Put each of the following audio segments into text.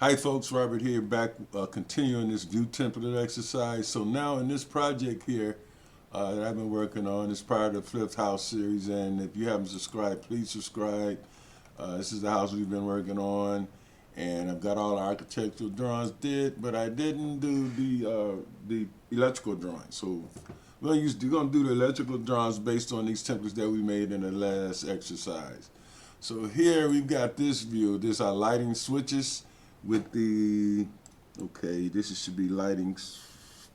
Hi folks, Robert here, back continuing this view template exercise. So now in this project here that I've been working on, is part of the Fifth House series, and if you haven't subscribed, please subscribe. This is the house we've been working on, and I've got all the architectural drawings but I didn't do the electrical drawings. So we're gonna do the electrical drawings based on these templates that we made in the last exercise. So here we've got this view. This are lighting switches with the, okay, should be lighting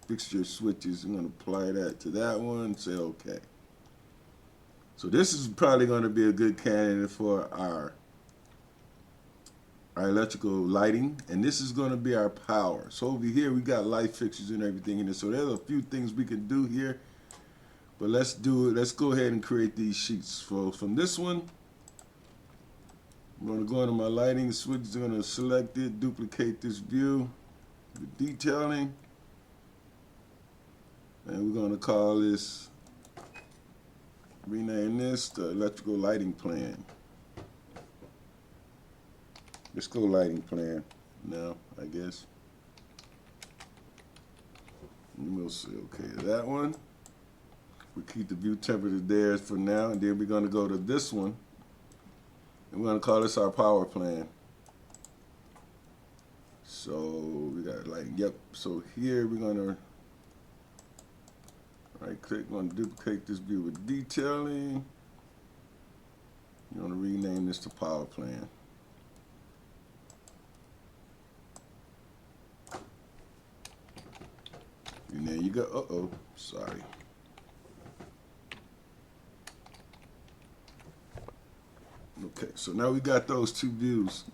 fixture switches. I'm going to apply that to that one and say okay. So this is probably going to be a good candidate for our electrical lighting, and this is going to be our power. So over here we got light fixtures and everything in it. So there's a few things we can do here, but let's do it. Let's go ahead and create these sheets. So from this one, I'm going to go into my lighting switches. I'm going to select it, duplicate this view, the detailing, and we're going to call this, rename this the electrical lighting plan. Let's go lighting plan now, I guess. And we'll say okay to that one. We keep the view temperature there for now, and then we're going to go to this one. And we're going to call this our power plan. So we got lighting, yep. So here we're going to right click, going to duplicate this view with detailing. You want to rename this to power plan. And there you go. Uh-oh, sorry. Okay, so now we got those two views.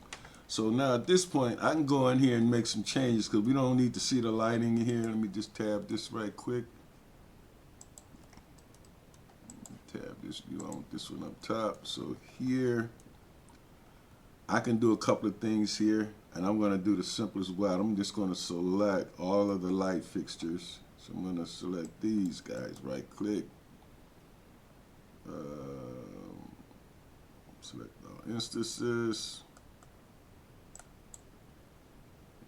So now at this point, I can go in here and make some changes because we don't need to see the lighting in here. Let me just tab this right quick. Tab this view, I want this one up top. So here, I can do a couple of things here, and I'm going to do the simplest way. I'm just going to select all of the light fixtures. So I'm going to select these guys, right click. Select all instances.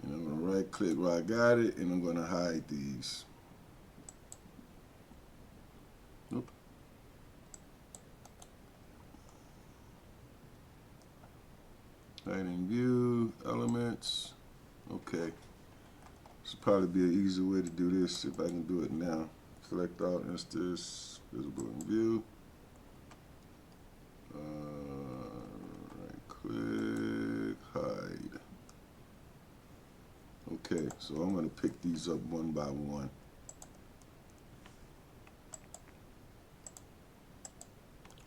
And I'm going to right click where I got it, and I'm going to hide these. Nope. Hide in view, elements. Okay. This would probably be an easy way to do this if I can do it now. Select all instances, visible in view. Right click, hide. Okay, so I'm going to pick these up one by one.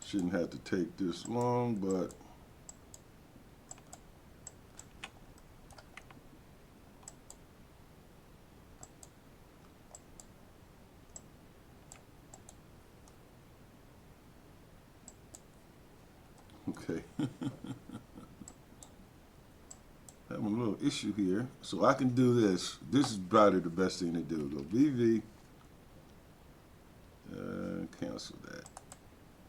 Shouldn't have to take this long, but okay. Having a little issue here. So I can do this. This is probably the best thing to do. Go VV. Cancel that.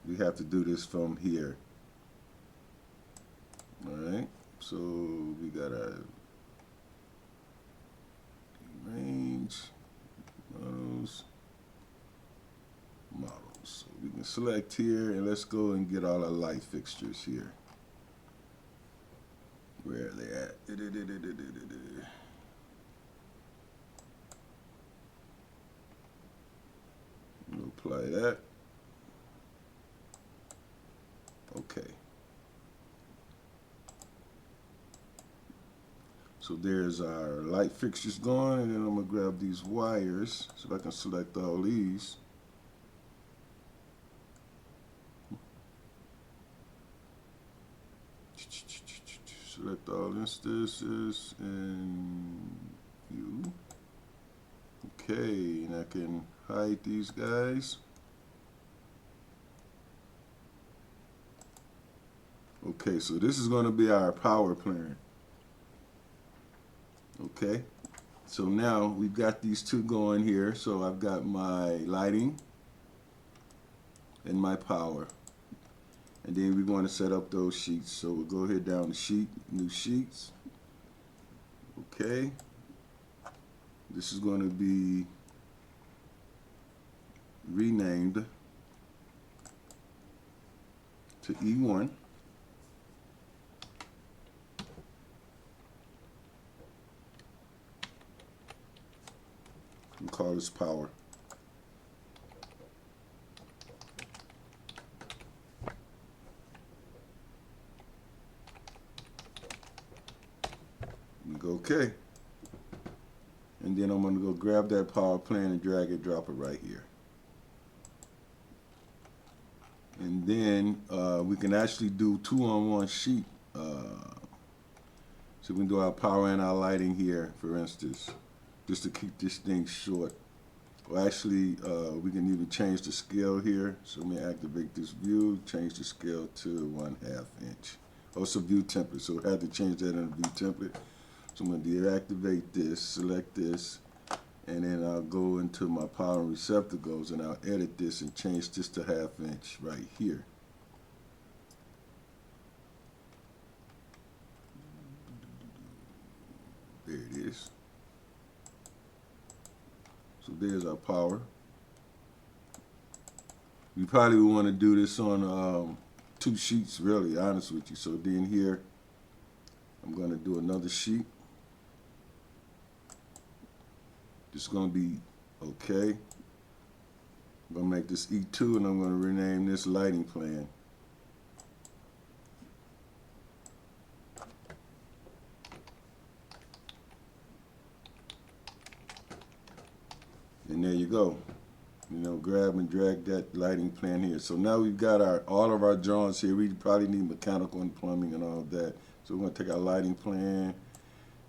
We have to do this from here. Alright. So we got our range. Models. So we can select here, and let's go and get all our light fixtures here. Where are they at? We'll apply that. Okay. So there's our light fixtures going, and then I'm going to grab these wires so I can select all these. Select all instances and view. Okay, and I can hide these guys. Okay, so this is going to be our power plan. Okay, so now we've got these two going here. So I've got my lighting and my power. And then we're going to set up those sheets. So we'll go ahead down to sheet, new sheets. Okay. This is going to be renamed to E1. We'll call this power. And go OK. And then I'm going to go grab that power plan and drag it, drop it right here. And then we can actually do 2-on-1 sheet. So we can do our power and our lighting here, for instance, just to keep this thing short. Or actually, we can even change the scale here. So let me activate this view, change the scale to 1/2 inch. Also view template, so I had to change that in the view template. So I'm going to deactivate this, select this, and then I'll go into my power and receptacles and I'll edit this and change this to 1/2 inch right here. There it is. So there's our power. You probably would want to do this on 2 sheets, really, honest with you. So then here, I'm going to do another sheet. This is going to be okay. I'm going to make this E2 and I'm going to rename this lighting plan. And there you go. You know, grab and drag that lighting plan here. So now we've got all of our drawings here. We probably need mechanical and plumbing and all of that. So we're going to take our lighting plan,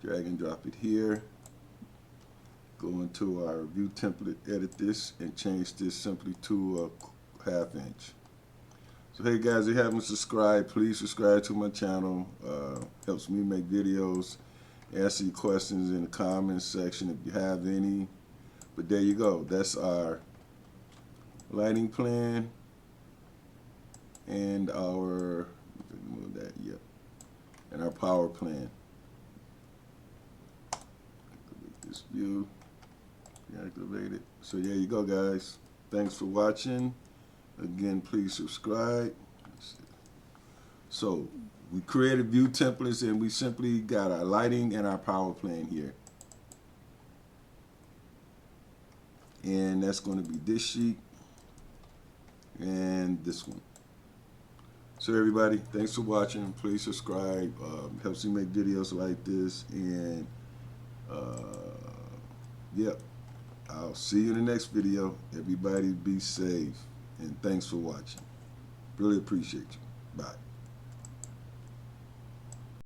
drag and drop it here. Go into our view template, edit this, and change this simply to 1/2 inch. So hey guys, if you haven't subscribed, please subscribe to my channel. Helps me make videos. Answer your questions in the comments section if you have any. But there you go. That's our lighting plan and our and our power plan. Activate this view. Activate it. So there you go, guys. Thanks for watching. Again, please subscribe. So we created view templates and we simply got our lighting and our power plan here. And that's going to be this sheet and this one. So everybody, thanks for watching. Please subscribe. Helps me make videos like this. And yep, I'll see you in the next video. Everybody be safe. And thanks for watching. Really appreciate you. Bye.